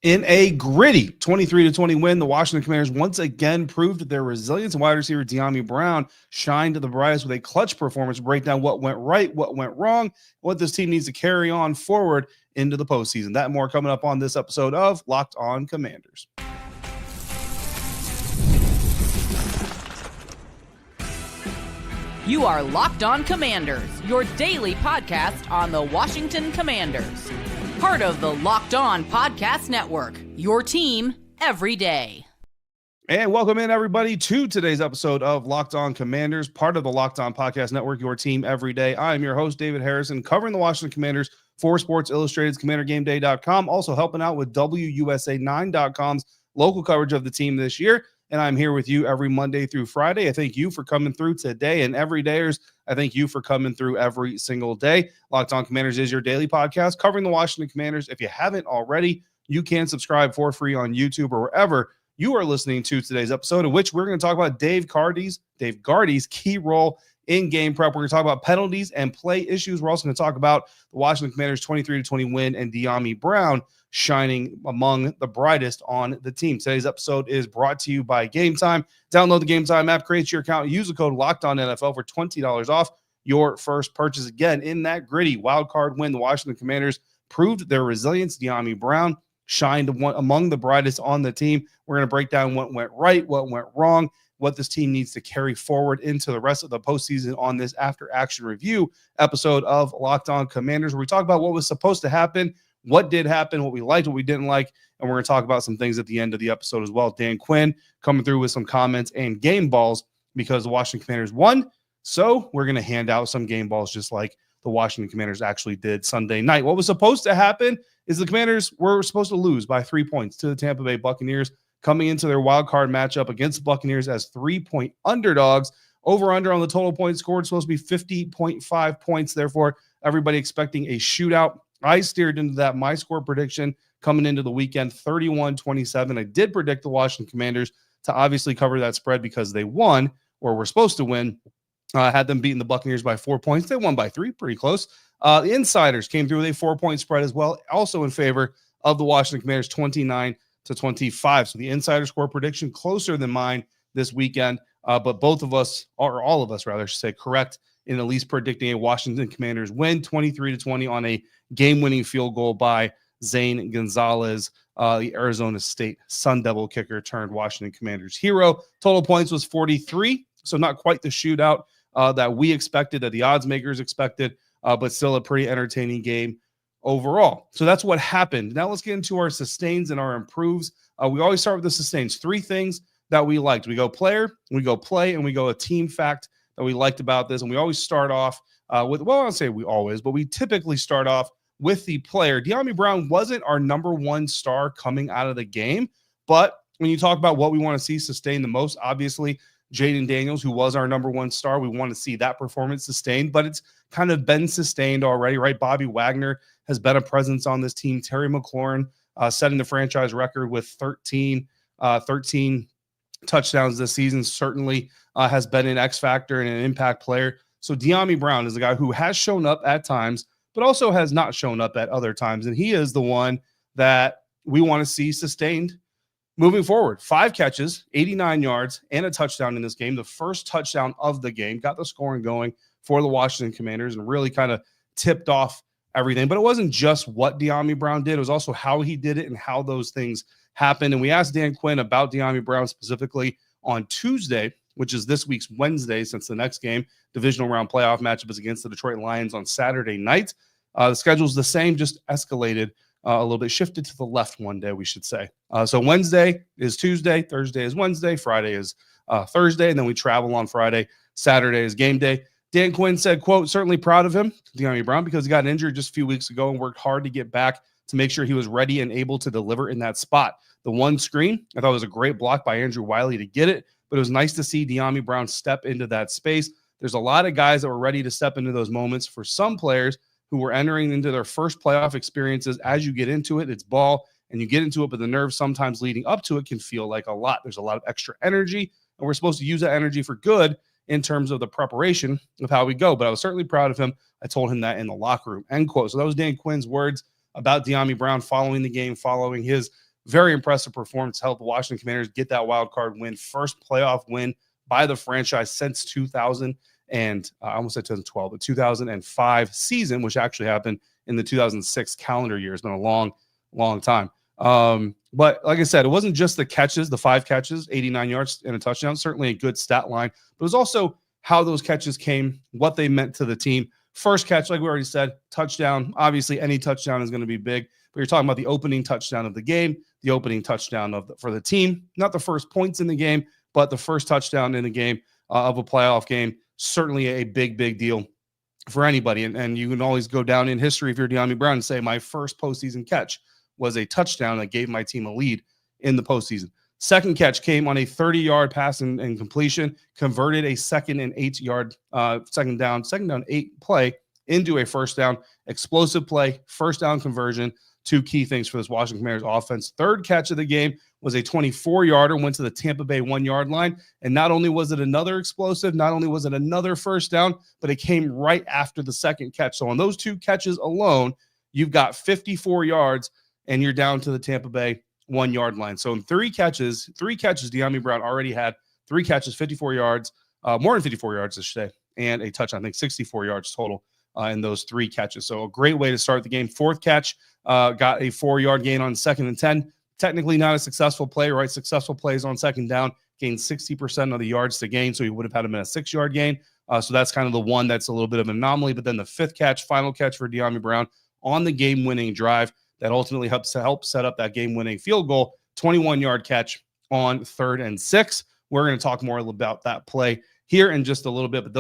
In a gritty 23-20 win, the Washington Commanders once again proved their resilience. Wide receiver Dyami Brown shined the brightest with a clutch performance to break down what went right, what went wrong, what this team needs to carry on forward into the postseason. That and more coming up on this episode of Locked On Commanders. You are Locked On Commanders, your daily podcast on the Washington Commanders. Part of the Locked On Podcast Network, your team every day. And welcome in, everybody, to today's episode of Locked On Commanders, part of the Locked On Podcast Network, your team every day. I am your host, David Harrison, covering the Washington Commanders for Sports Illustrated's CommanderGameDay.com, also helping out with WUSA9.com's local coverage of the team this year. And I'm here with you every Monday through Friday. I thank you for coming through today, and every dayers, I thank you for coming through every single day. Locked On Commanders is your daily podcast covering the Washington Commanders. If you haven't already, you can subscribe for free on YouTube or wherever you are listening to today's episode, in which we're going to talk about Dave Gardy's key role in game prep. We're going to talk about penalties and play issues. We're also going to talk about the Washington Commanders 23-20 win and Dyami Brown shining among the brightest on the team. Today's episode is brought to you by Game Time. Download the Game Time app, create your account, use the code LOCKEDONNFL for $20 off your first purchase. Again, in that gritty wildcard win, the Washington Commanders proved their resilience. Dyami Brown shined among the brightest on the team. We're going to break down what went right, what went wrong, what this team needs to carry forward into the rest of the postseason on this after-action review episode of Locked On Commanders, where we talk about what was supposed to happen, what did happen, what we liked, what we didn't like, and we're going to talk about some things at the end of the episode as well. Dan Quinn coming through with some comments and game balls because the Washington Commanders won, so we're going to hand out some game balls just like the Washington Commanders actually did Sunday night. What was supposed to happen is the Commanders were supposed to lose by 3 points to the Tampa Bay Buccaneers coming into their wild card matchup against the Buccaneers as 3-point underdogs. Over-under on the total points scored supposed to be 50.5 points. Therefore, everybody expecting a shootout. I steered into that. My score prediction coming into the weekend, 31-27. I did predict the Washington Commanders to obviously cover that spread because they won, or were supposed to win. Had them beating the Buccaneers by 4 points. They won by 3, pretty close. The insiders came through with a 4-point spread as well, also in favor of the Washington Commanders, 29-25. So the insider score prediction closer than mine this weekend, but both of us, or all of us rather, I should say, correct in at least predicting a Washington Commanders win, 23-20 on a game-winning field goal by Zane Gonzalez, the Arizona State Sun Devil kicker turned Washington Commanders hero. Total points was 43, so not quite the shootout that we expected, that the odds makers expected, but still a pretty entertaining game overall. So that's what happened. Now let's get into our sustains and our improves. We always start with the sustains. 3 things that we liked. We go player, we go play, and we go a team fact that we liked about this. And we always start off with, well, I don't say we always, but we typically start off with the player. Dyami Brown wasn't our number one star coming out of the game, but when you talk about what we want to see sustain the most, obviously Jayden Daniels, who was our number one star, we want to see that performance sustained, but it's kind of been sustained already, right? Bobby Wagner has been a presence on this team. Terry McLaurin setting the franchise record with 13 touchdowns this season, certainly has been an X factor and an impact player. So Dyami Brown is a guy who has shown up at times, but also has not shown up at other times. And he is the one that we want to see sustained moving forward. 5 catches, 89 yards, and a touchdown in this game. The first touchdown of the game, got the scoring going for the Washington Commanders and really kind of tipped off everything. But it wasn't just what Dyami Brown did. It was also how he did it and how those things happened. And we asked Dan Quinn about Dyami Brown specifically on Tuesday, which is this week's Wednesday, since the next game, divisional round playoff matchup, is against the Detroit Lions on Saturday night. The schedule's the same, just escalated a little bit, shifted to the left one day, we should say. So Wednesday is Tuesday, Thursday is Wednesday, Friday is Thursday, and then we travel on Friday. Saturday is game day. Dan Quinn said, quote, certainly proud of him, Dyami Brown, because he got injured just a few weeks ago and worked hard to get back to make sure he was ready and able to deliver in that spot. The one screen, I thought was a great block by Andrew Wiley to get it, but it was nice to see Dyami Brown step into that space. There's a lot of guys that were ready to step into those moments. For some players who were entering into their first playoff experiences, as you get into it, it's ball, and you get into it, but the nerves sometimes leading up to it can feel like a lot. There's a lot of extra energy, and we're supposed to use that energy for good in terms of the preparation of how we go. But I was certainly proud of him. I told him that in the locker room, end quote. So that was Dan Quinn's words about Dyami Brown following the game, following his Very impressive performance to help the Washington Commanders get that wild card win. First playoff win by the franchise since 2000 and I almost said 2012, but 2005 season, which actually happened in the 2006 calendar year. It's been a long, long time. But like I said, it wasn't just the catches, the 5 catches, 89 yards and a touchdown, certainly a good stat line, but it was also how those catches came, what they meant to the team. First catch, like we already said, touchdown. Obviously, any touchdown is going to be big, but you're talking about the opening touchdown of the game, the opening touchdown for the team, not the first points in the game, but the first touchdown in the game of a playoff game. Certainly a big, big deal for anybody. And you can always go down in history if you're Dyami Brown and say, my first postseason catch was a touchdown that gave my team a lead in the postseason. Second catch came on a 30-yard pass and completion, converted a 2nd and 8-yard second down 8 play into a first down. Explosive play, first down conversion, 2 key things for this Washington Commanders offense. Third catch of the game was a 24-yarder, went to the Tampa Bay 1-yard line. And not only was it another explosive, not only was it another first down, but it came right after the second catch. So on those 2 catches alone, you've got 54 yards and you're down to the Tampa Bay 1-yard line. So in 3 catches, Dyami Brown already had 3 catches, 54 yards, more than 54 yards, I should say, and a touchdown. I think 64 yards total in those 3 catches. So a great way to start the game. Fourth catch, got a 4-yard gain on 2nd and 10. Technically not a successful play, right? Successful plays on second down, gained 60% of the yards to gain. So he would have had him in a 6-yard gain. So that's kind of the one that's a little bit of an anomaly. But then the 5th catch, final catch for Dyami Brown on the game-winning drive that ultimately helps set up that game-winning field goal, 21-yard catch on 3rd and 6. We're going to talk more about that play here in just a little bit, but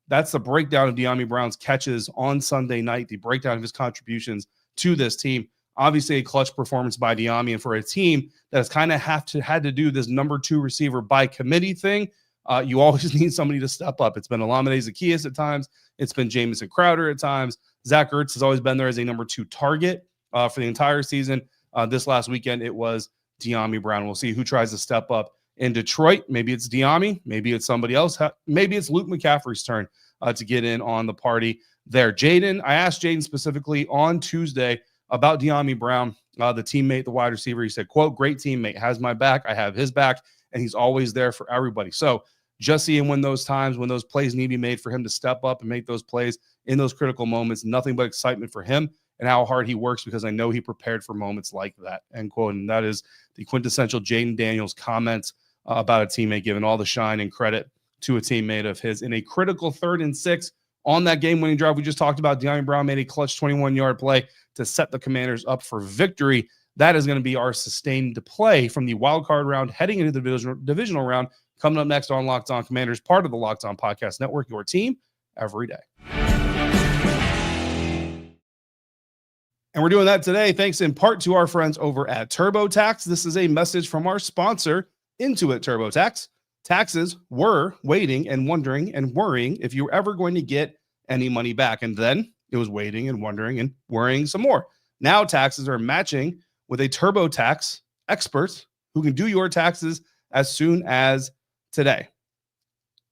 that's the breakdown of Dyami Brown's catches on Sunday night, the breakdown of his contributions to this team. Obviously a clutch performance by Dyami, and for a team that has kind of had to do this number 2 receiver by committee thing, you always need somebody to step up. It's been Olamide Zaccheaus at times. It's been Jamison Crowder at times. Zach Ertz has always been there as a number 2 target for the entire season. This last weekend, it was Dyami Brown. We'll see who tries to step up in Detroit. Maybe it's Dyami. Maybe it's somebody else. Maybe it's Luke McCaffrey's turn to get in on the party there. I asked Jayden specifically on Tuesday about Dyami Brown, the teammate, the wide receiver. He said, quote, great teammate, has my back. I have his back, and he's always there for everybody. So just seeing when those plays need to be made for him to step up and make those plays in those critical moments, nothing but excitement for him and how hard he works, because I know he prepared for moments like that, end quote. And that is the quintessential Jayden Daniels comments about a teammate, giving all the shine and credit to a teammate of his. In a critical 3rd and 6 on that game-winning drive we just talked about, Dyami Brown made a clutch 21-yard play to set the Commanders up for victory. That is going to be our sustained play from the wild card round heading into the divisional round. Coming up next on Locked On Commanders, part of the Locked On Podcast Network, your team every day. And we're doing that today thanks in part to our friends over at TurboTax. This is a message from our sponsor, Intuit TurboTax. Taxes were waiting and wondering and worrying if you were ever going to get any money back. And then it was waiting and wondering and worrying some more. Now taxes are matching with a TurboTax expert who can do your taxes as soon as today.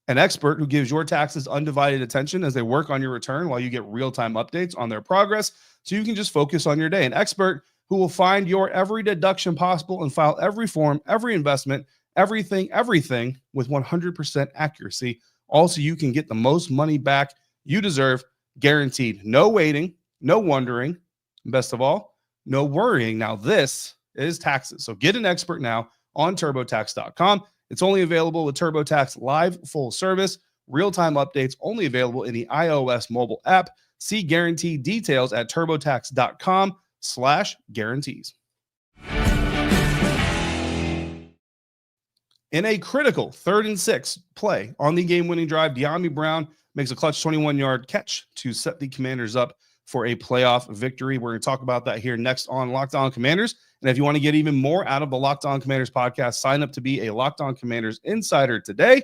An expert who gives your taxes undivided attention as they work on your return while you get real-time updates on their progress, so you can just focus on your day. An expert who will find your every deduction possible and file every form, every investment, everything with 100% accuracy. Also, you can get the most money back you deserve, guaranteed. No waiting, no wondering, and best of all, no worrying. Now, this is taxes. So get an expert now on TurboTax.com. It's only available with TurboTax Live full service. Real-time updates only available in the iOS mobile app. See guarantee details at TurboTax.com/guarantees. In a critical 3rd and 6 play on the game-winning drive, Dyami Brown makes a clutch 21-yard catch to set the Commanders up for a playoff victory. We're going to talk about that here next on Locked On Commanders. And if you want to get even more out of the Locked On Commanders podcast, sign up to be a Locked On Commanders insider today.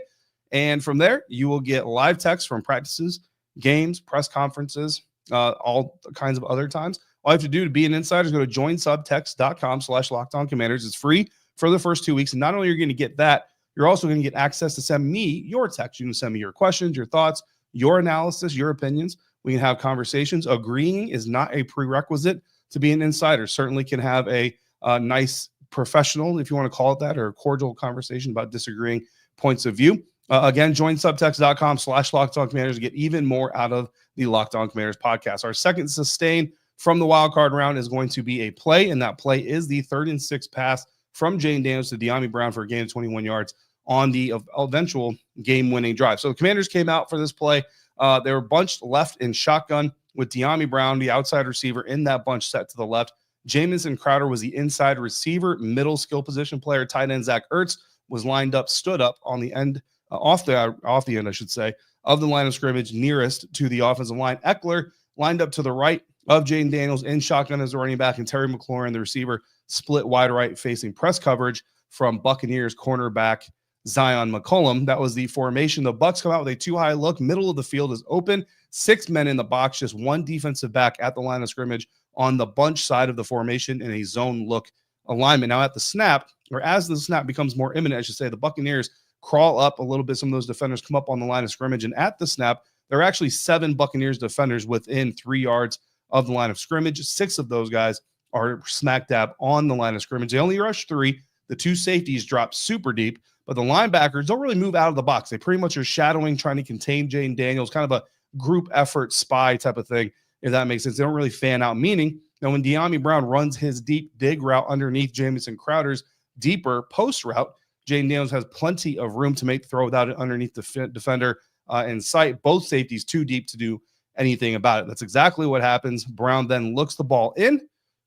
And from there, you will get live texts from practices, games, press conferences, all kinds of other times. All you have to do to be an insider is go to joinsubtext.com/LockedOnCommanders. It's free for the first 2 weeks. And not only are you going to get that, you're also going to get access to send me your text. You can send me your questions, your thoughts, your analysis, your opinions. We can have conversations. Agreeing is not a prerequisite to be an insider. Certainly can have a nice professional, if you want to call it that, or cordial conversation about disagreeing points of view. Again, join subtext.com/LockedOnCommanders to get even more out of the Locked On Commanders podcast. Our second sustain from the wild card round is going to be a play, and that play is the 3rd and 6 pass from Jayden Daniels to Dyami Brown for a gain of 21 yards on the eventual game-winning drive. So the Commanders came out for this play. They were bunched left in shotgun with Dyami Brown, the outside receiver, in that bunch set to the left. Jamison Crowder was the inside receiver, middle skill position player. Tight end Zach Ertz was lined up, stood up on the end, off the end, I should say, of the line of scrimmage nearest to the offensive line. Eckler lined up to the right of Jayden Daniels in shotgun as a running back, and Terry McLaurin, the receiver, split wide right facing press coverage from Buccaneers cornerback Zion McCollum. That was the formation. The Bucs come out with a too-high look. Middle of the field is open. 6 men in the box, just one defensive back at the line of scrimmage on the bunch side of the formation in a zone look alignment. Now at the snap, or as the snap becomes more imminent, I should say, the Buccaneers crawl up a little bit. Some of those defenders come up on the line of scrimmage, and at the snap, there are actually 7 Buccaneers defenders within 3 yards of the line of scrimmage. 6 of those guys are smack dab on the line of scrimmage. They only rush 3. The 2 safeties drop super deep, but the linebackers don't really move out of the box. They pretty much are shadowing, trying to contain Jayden Daniels, kind of a group effort spy type of thing, if that makes sense. They don't really fan out, meaning that when Dyami Brown runs his deep dig route underneath Jamison Crowder's deeper post route, Jayden Daniels has plenty of room to make the throw without it underneath the defender in sight. Both safeties too deep to do anything about it. That's exactly what happens. Brown then looks the ball in,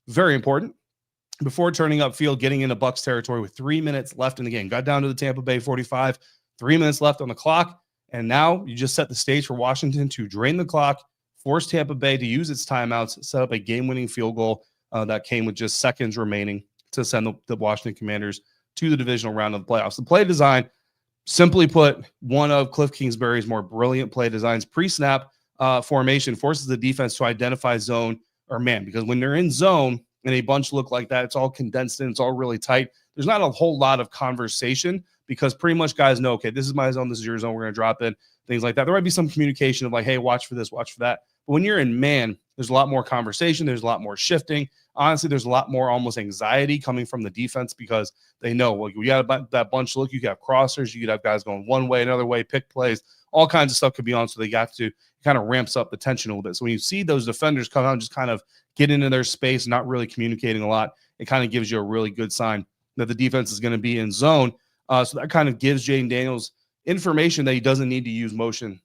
very important, before turning upfield, getting into Bucs territory with 3 minutes left in the game. Got down to the Tampa Bay 45, 3 minutes left on the clock, and now you just set the stage for Washington to drain the clock, force Tampa Bay to use its timeouts, set up a game-winning field goal that came with just seconds remaining to send the Washington Commanders to the divisional round of the playoffs. The play design, simply put, one of Cliff Kingsbury's more brilliant play designs. Pre-snap formation forces the defense to identify zone or man, because when they're in zone and a bunch look like that, it's all condensed in, it's all really tight. There's not a whole lot of conversation because pretty much guys know, okay, this is my zone, this is your zone, we're going to drop in, things like that. There might be some communication of like, hey, watch for this, watch for that. But when you're in man, there's a lot more conversation, there's a lot more shifting. Honestly, there's a lot more almost anxiety coming from the defense because they know, well, you got that bunch look, you could have crossers, you could have guys going one way, another way, pick plays, all kinds of stuff could be on, so they got to kind of ramps up the tension a little bit. So when you see those defenders come out and just kind of get into their space, not really communicating a lot, it kind of gives you a really good sign that the defense is going to be in zone. So that kind of gives Jayden Daniels information that he doesn't need to use motion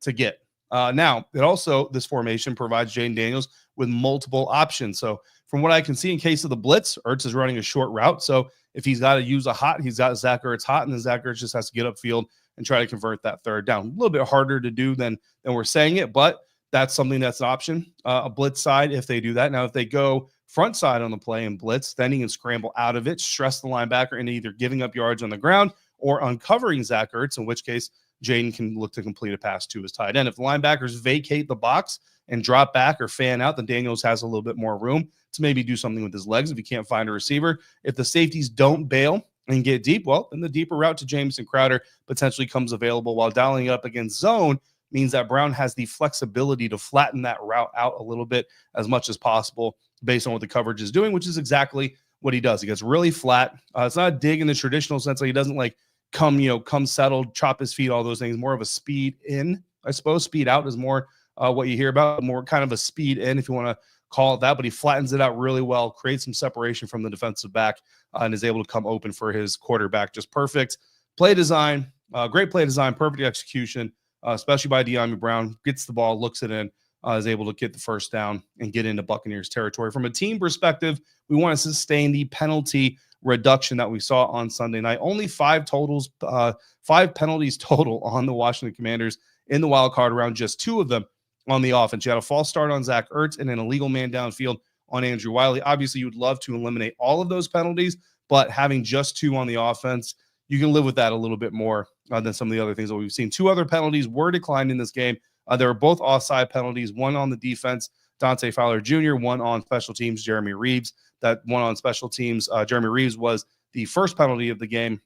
to get. Now, it also, this formation provides Jayden Daniels with multiple options. So from what I can see, in case of the blitz, Ertz is running a short route. So if he's got to use a hot, he's got Zach Ertz hot, and then Zach Ertz just has to get upfield and try to convert that third down. A little bit harder to do than we're saying it, but that's something that's an option. A blitz side, if they do that. Now, if they go front side on the play and blitz, then he can scramble out of it, stress the linebacker into either giving up yards on the ground or uncovering Zach Ertz, in which case Jayden can look to complete a pass to his tight end. If the linebackers vacate the box and drop back or fan out, then Daniels has a little bit more room to maybe do something with his legs if he can't find a receiver. If the safeties don't bail and get deep, well, then the deeper route to Jamison Crowder potentially comes available, while dialing it up against zone means that Brown has the flexibility to flatten that route out a little bit as much as possible based on what the coverage is doing, which is exactly what he does. He gets really flat. It's not a dig in the traditional sense. Like he doesn't like come settled, chop his feet, all those things. More of a speed in, I suppose. Speed out is more what you hear about, more kind of a speed in, if you want to call it that. But he flattens it out really well, creates some separation from the defensive back, and is able to come open for his quarterback. Just perfect play design, great play design, perfect execution, especially by Dyami Brown. Gets the ball, looks it in, is able to get the first down and get into Buccaneers territory. From a team perspective, we want to sustain the penalty reduction that we saw on Sunday night. Only 5 penalties total on the Washington Commanders in the wild card round, just 2 of them on the offense. You had a false start on Zach Ertz and an illegal man downfield on Andrew Wiley. Obviously, you would love to eliminate all of those penalties, but having just 2 on the offense, you can live with that a little bit more than some of the other things that we've seen. 2 other penalties were declined in this game. They were both offside penalties, one on the defense, Dante Fowler Jr., one on special teams, Jeremy Reeves. That one on special teams, Jeremy Reeves, was the first penalty of the game,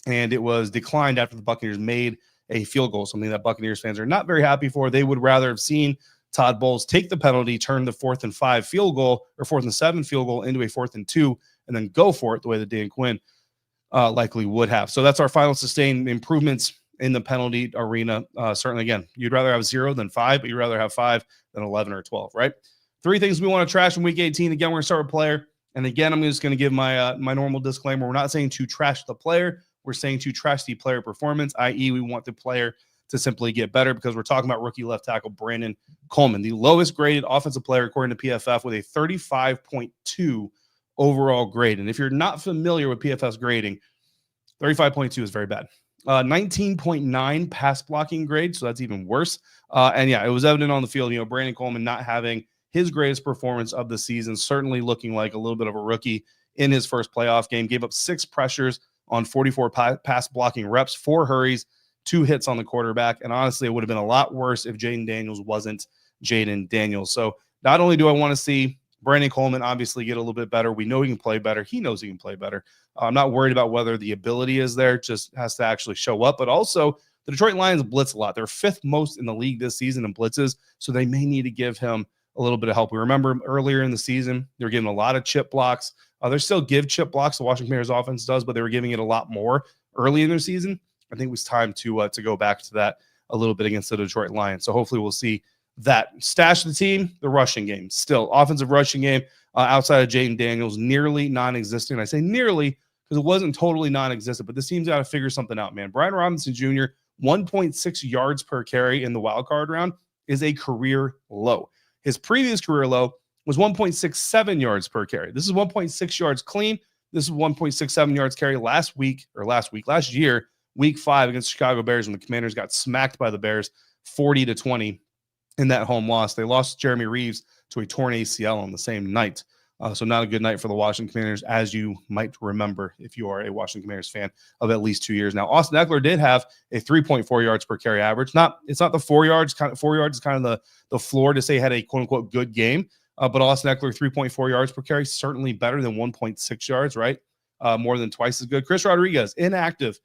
and it was declined after the Buccaneers made a field goal, something that Buccaneers fans are not very happy for. They would rather have seen Todd Bowles take the penalty, turn the 4th and 5 field goal or 4th and 7 field goal into a 4th and 2, and then go for it the way that Dan Quinn likely would have. So that's our final sustained improvements in the penalty arena. Certainly, again, you'd rather have 0 than 5, but you'd rather have 5 than 11 or 12, right? 3 things we want to trash in week 18. Again, we're going to start with player. And again, I'm just going to give my my normal disclaimer. We're not saying to trash the player. We're saying to trash the player performance, i.e. we want the player to simply get better, because we're talking about rookie left tackle Brandon Coleman, the lowest graded offensive player according to PFF, with a 35.2 overall grade. And if you're not familiar with PFF's grading, 35.2 is very bad. 19.9 pass blocking grade, so that's even worse. And yeah, it was evident on the field, Brandon Coleman not having his greatest performance of the season, certainly looking like a little bit of a rookie in his first playoff game. Gave up 6 pressures on 44 pass blocking reps, 4 hurries, 2 hits on the quarterback. And honestly, it would have been a lot worse if Jayden Daniels wasn't Jayden Daniels. So not only do I want to see Brandon Coleman obviously get a little bit better, we know he can play better. He knows he can play better. I'm not worried about whether the ability is there, just has to actually show up. But also, the Detroit Lions blitz a lot. They're 5th most in the league this season in blitzes, so they may need to give him a little bit of help. We remember earlier in the season, they were giving a lot of chip blocks. They still give chip blocks, the Washington Commanders offense does, but they were giving it a lot more early in their season. I think it was time to go back to that a little bit against the Detroit Lions. So hopefully we'll see that. Stash the team, the rushing game. Still, offensive rushing game outside of Jayden Daniels, nearly non-existent. I say nearly because it wasn't totally non-existent, but this team's got to figure something out, man. Brian Robinson Jr., 1.6 yards per carry in the wild card round is a career low. His previous career low was 1.67 yards per carry. This is 1.6 yards clean. This is 1.67 yards carry last year, week 5 against the Chicago Bears, when the Commanders got smacked by the Bears 40-20 in that home loss. They lost Jeremy Reeves to a torn ACL on the same night. So not a good night for the Washington Commanders, as you might remember if you are a Washington Commanders fan of at least 2 years now. Austin Eckler did have a 3.4 yards per carry average. It's not the 4 yards. 4 yards is kind of the floor to say he had a quote-unquote good game. But Austin Eckler, 3.4 yards per carry, certainly better than 1.6 yards, right? More than twice as good. Chris Rodriguez, inactive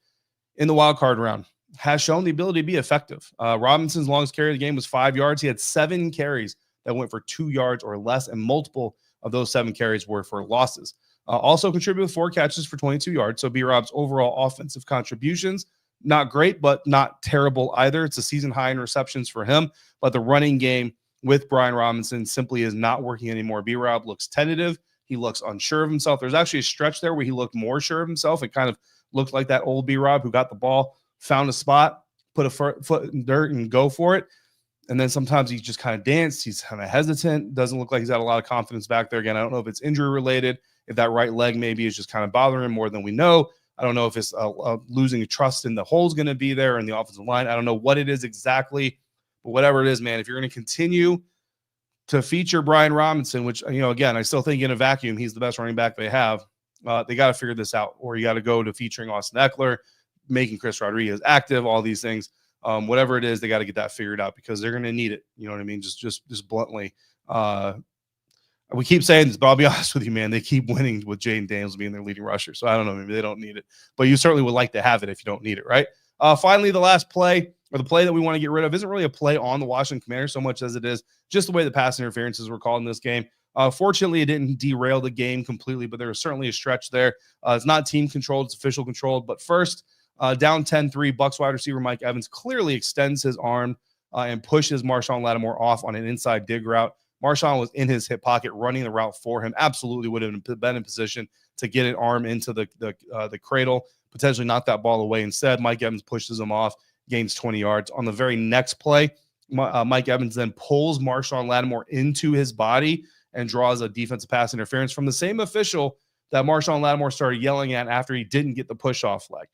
in the wild card round, has shown the ability to be effective. Robinson's longest carry of the game was 5 yards. He had 7 carries that went for 2 yards or less, and multiple of those 7 carries were for losses. Also contributed with 4 catches for 22 yards. So B-Rob's overall offensive contributions, not great, but not terrible either. It's a season high in receptions for him, but the running game with Brian Robinson simply is not working anymore. B-Rob looks tentative. He looks unsure of himself. There's actually a stretch there where he looked more sure of himself. It kind of looked like that old B-Rob who got the ball, found a spot, put a foot in dirt and go for it. And then sometimes he just kind of danced. He's kind of hesitant. Doesn't look like he's got a lot of confidence back there. Again, I don't know if it's injury related, if that right leg maybe is just kind of bothering him more than we know. I don't know if it's losing trust in the hole's going to be there in the offensive line. I don't know what it is exactly, but whatever it is, man, if you're going to continue to feature Brian Robinson, which, again, I still think in a vacuum, he's the best running back they have. They got to figure this out, or you got to go to featuring Austin Eckler, making Chris Rodriguez active, all these things. Whatever it is, they got to get that figured out, because they're going to need it. You know what I mean? Just bluntly. We keep saying this, but I'll be honest with you, man. They keep winning with Jayden Daniels being their leading rusher. So I don't know. Maybe they don't need it, but you certainly would like to have it if you don't need it, right? Finally, the last play, or the play that we want to get rid of, isn't really a play on the Washington Commanders so much as it is just the way the pass interferences were called in this game. Fortunately, it didn't derail the game completely, but there was certainly a stretch there. It's not team controlled, it's official controlled. But first, down 10-3, Bucs wide receiver Mike Evans clearly extends his arm and pushes Marshawn Lattimore off on an inside dig route. Marshawn was in his hip pocket running the route for him. Absolutely would have been in position to get an arm into the cradle, potentially knock that ball away. Instead, Mike Evans pushes him off, gains 20 yards. On the very next play, Mike Evans then pulls Marshawn Lattimore into his body and draws a defensive pass interference from the same official that Marshawn Lattimore started yelling at after he didn't get the push-off flag.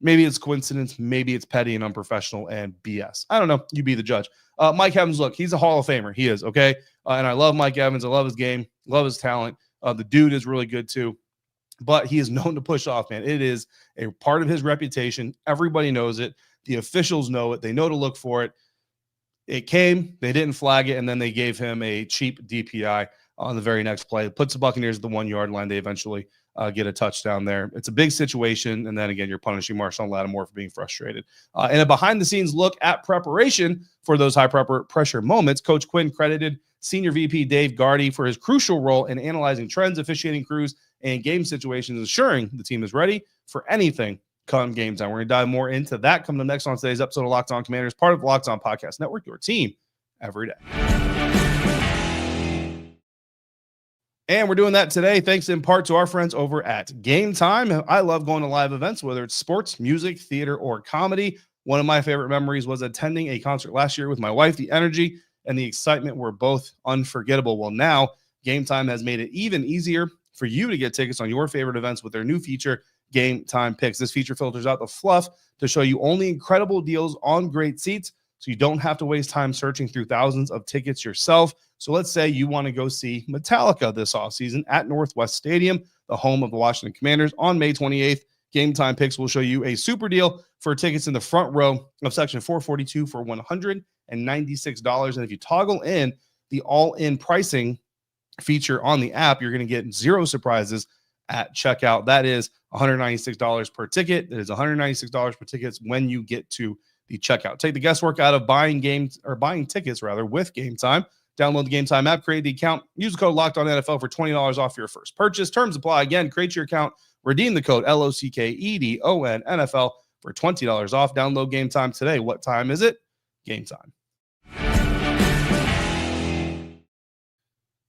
Maybe it's coincidence. Maybe it's petty and unprofessional and BS. I don't know. You be the judge. Mike Evans, look, he's a Hall of Famer. He is, okay? And I love Mike Evans. I love his game. Love his talent. The dude is really good too. But he is known to push off, man. It is a part of his reputation. Everybody knows it. The officials know it. They know to look for it. It came. They didn't flag it, and then they gave him a cheap DPI. on the very next play. It puts the Buccaneers at the 1 yard line. They eventually get a touchdown there. It's a big situation. And then again, you're punishing Marshawn Lattimore for being frustrated. And a behind the scenes look at preparation for those high pressure moments. Coach Quinn credited Senior VP Dave Gardy for his crucial role in analyzing trends, officiating crews, and game situations, ensuring the team is ready for anything come game time. We're going to dive more into that coming up next on today's episode of Locked On Commanders, part of the Locked On Podcast Network, your team every day. And we're doing that today thanks in part to our friends over at Game Time. I love going to live events, whether it's sports, music, theater, or comedy. One of my favorite memories was attending a concert last year with my wife. The energy and the excitement were both unforgettable. Well, now Game Time has made it even easier for you to get tickets on your favorite events with their new feature, Game Time Picks. This feature filters out the fluff to show you only incredible deals on great seats, so you don't have to waste time searching through thousands of tickets yourself. So let's say you want to go see Metallica this offseason at Northwest Stadium, the home of the Washington Commanders, on May 28th. Game Time Picks will show you a super deal for tickets in the front row of section 442 for $196. And if you toggle in the all-in pricing feature on the app, you're going to get zero surprises at checkout. That is $196 per ticket. That is $196 per ticket when you get to the checkout. Take the guesswork out of buying tickets with Game Time. Download the Game Time app, create the account, use the code LOCKEDONNFL for $20 off your first purchase. Terms apply. Again, create your account, redeem the code LOCKEDONNFL for $20 off. Download Game Time today. What time is it? Game time.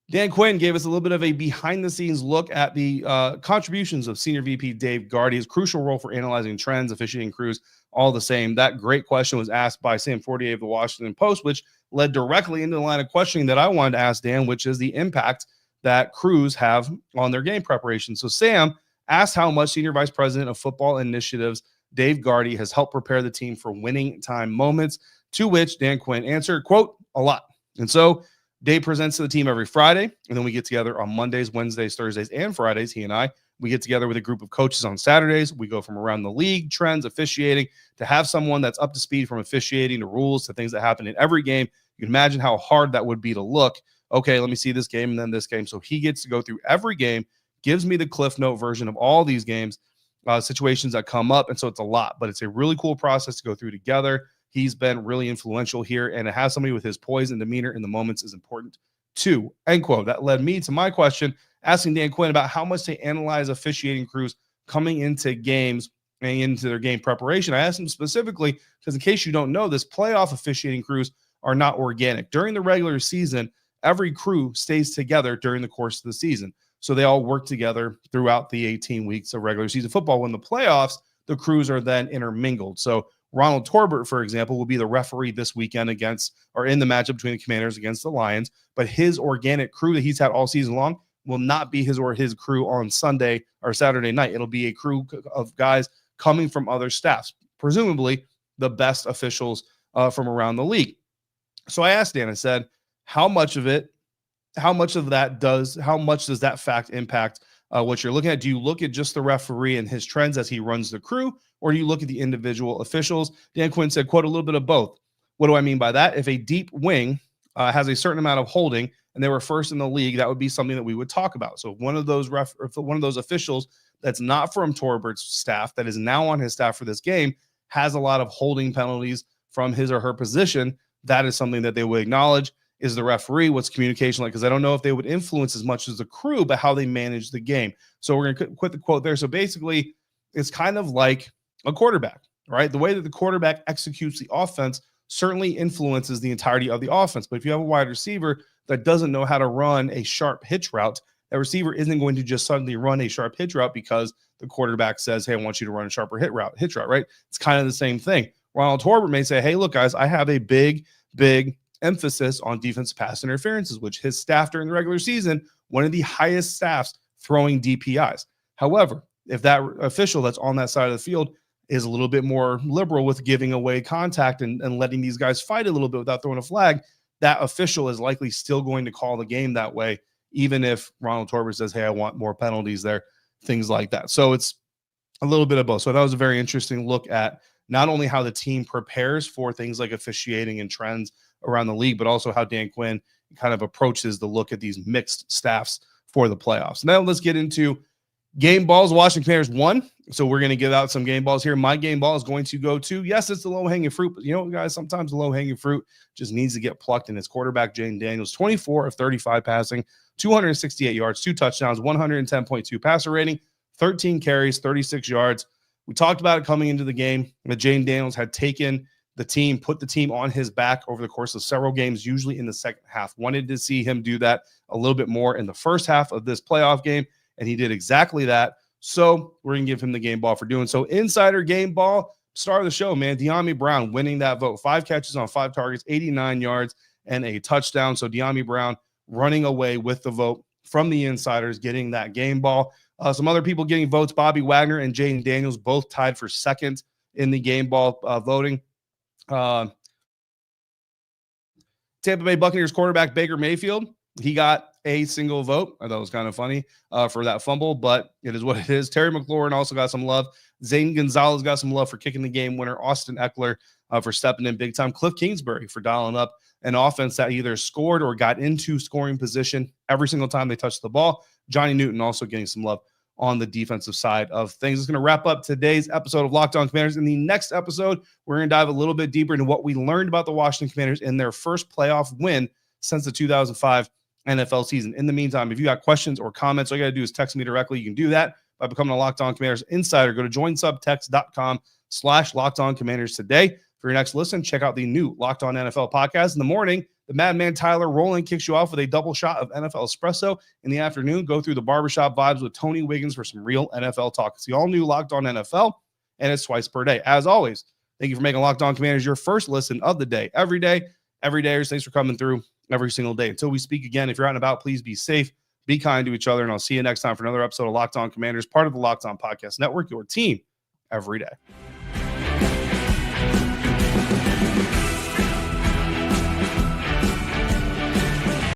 Dan Quinn gave us a little bit of a behind-the-scenes look at the contributions of Senior VP Dave Gardy, his crucial role for analyzing trends, officiating crews, all the same. That great question was asked by Sam Fortier of the Washington Post, which led directly into the line of questioning that I wanted to ask Dan, which is the impact that crews have on their game preparation. So Sam asked how much Senior Vice President of Football Initiatives Dave Gardy has helped prepare the team for winning time moments, to which Dan Quinn answered, quote, a lot. And so Dave presents to the team every Friday, and then we get together on Mondays, Wednesdays, Thursdays, and Fridays. He and I, we get together with a group of coaches on Saturdays. We go from around the league, trends, officiating, to have someone that's up to speed from officiating to rules to things that happen in every game. You can imagine how hard that would be to look. Okay, let me see this game and then this game. So he gets to go through every game, gives me the Cliff Note version of all these games, situations that come up. And so it's a lot, but it's a really cool process to go through together. He's been really influential here, and to have somebody with his poise and demeanor in the moments is important too, end quote. That led me to my question, asking Dan Quinn about how much they analyze officiating crews coming into games and into their game preparation. I asked him specifically because, in case you don't know this, playoff officiating crews are not organic. During the regular season, every crew stays together during the course of the season. So they all work together throughout the 18 weeks of regular season football. When the playoffs, the crews are then intermingled. So Ronald Torbert, for example, will be the referee this weekend in the matchup between the Commanders against the Lions. But his organic crew that he's had all season long will not be his crew on Sunday or Saturday night. It'll be a crew of guys coming from other staffs, presumably the best officials from around the league. So I asked Dan, I said, how much does that fact impact what you're looking at? Do you look at just the referee and his trends as he runs the crew, or do you look at the individual officials? Dan Quinn said, quote, a little bit of both. What do I mean by that? If a deep wing has a certain amount of holding and they were first in the league, that would be something that we would talk about. So one of those officials that's not from Torbert's staff, that is now on his staff for this game, has a lot of holding penalties from his or her position. That is something that they would acknowledge. Is the referee, what's communication like? Because I don't know if they would influence as much as the crew, but how they manage the game. So we're going to quit the quote there. So basically, it's kind of like a quarterback, right? The way that the quarterback executes the offense certainly influences the entirety of the offense. But if you have a wide receiver that doesn't know how to run a sharp hitch route, that receiver isn't going to just suddenly run a sharp hitch route because the quarterback says, hey, I want you to run a sharper hitch route, right? It's kind of the same thing. Ronald Torbert may say, hey, look, guys, I have a big emphasis on defensive pass interferences, which his staff during the regular season, one of the highest staffs throwing DPIs. However, if that official that's on that side of the field is a little bit more liberal with giving away contact and letting these guys fight a little bit without throwing a flag, that official is likely still going to call the game that way, even if Ronald Torbert says, hey, I want more penalties there, things like that. So it's a little bit of both. So that was a very interesting look at not only how the team prepares for things like officiating and trends around the league, but also how Dan Quinn kind of approaches the look at these mixed staffs for the playoffs. Now let's get into game balls. Washington Commanders won, so we're going to give out some game balls here. My game ball is going to go to, yes, it's the low-hanging fruit, but you know what, guys, sometimes the low-hanging fruit just needs to get plucked, and it's quarterback Jayden Daniels, 24 of 35 passing, 268 yards, 2 touchdowns, 110.2 passer rating, 13 carries, 36 yards. We talked about it coming into the game that Jayden Daniels had taken the team, put the team on his back over the course of several games, usually in the second half. Wanted to see him do that a little bit more in the first half of this playoff game, and he did exactly that. So we're going to give him the game ball for doing so. Insider game ball, star of the show, man, Dyami Brown winning that vote. 5 catches on 5 targets, 89 yards, and a touchdown. So Dyami Brown running away with the vote from the insiders, getting that game ball. Some other people getting votes, Bobby Wagner and Jayden Daniels, both tied for second in the game ball voting. Tampa Bay Buccaneers quarterback Baker Mayfield, he got a single vote. I thought it was kind of funny for that fumble, but it is what it is. Terry McLaurin also got some love. Zane Gonzalez got some love for kicking the game winner. Austin Eckler for stepping in big time. Cliff Kingsbury for dialing up an offense that either scored or got into scoring position every single time they touched the ball. Johnny Newton also getting some love on the defensive side of things. It's going to wrap up today's episode of Locked On Commanders. In the next episode, we're going to dive a little bit deeper into what we learned about the Washington Commanders in their first playoff win since the 2005 NFL season. In the meantime, if you got questions or comments, all you got to do is text me directly. You can do that by becoming a Locked On Commanders insider. Go to joinsubtext.com/LockedOnCommanders today. For your next listen, check out the new Locked On NFL podcast. In the morning, the madman Tyler Rowland kicks you off with a double shot of NFL espresso. In the afternoon, go through the barbershop vibes with Tony Wiggins for some real NFL talk. It's the all-new Locked On NFL, and it's twice per day. As always, thank you for making Locked On Commanders your first listen of the day. Every day, thanks for coming through every single day. Until we speak again, if you're out and about, please be safe, be kind to each other, and I'll see you next time for another episode of Locked On Commanders, part of the Locked On Podcast Network, your team every day.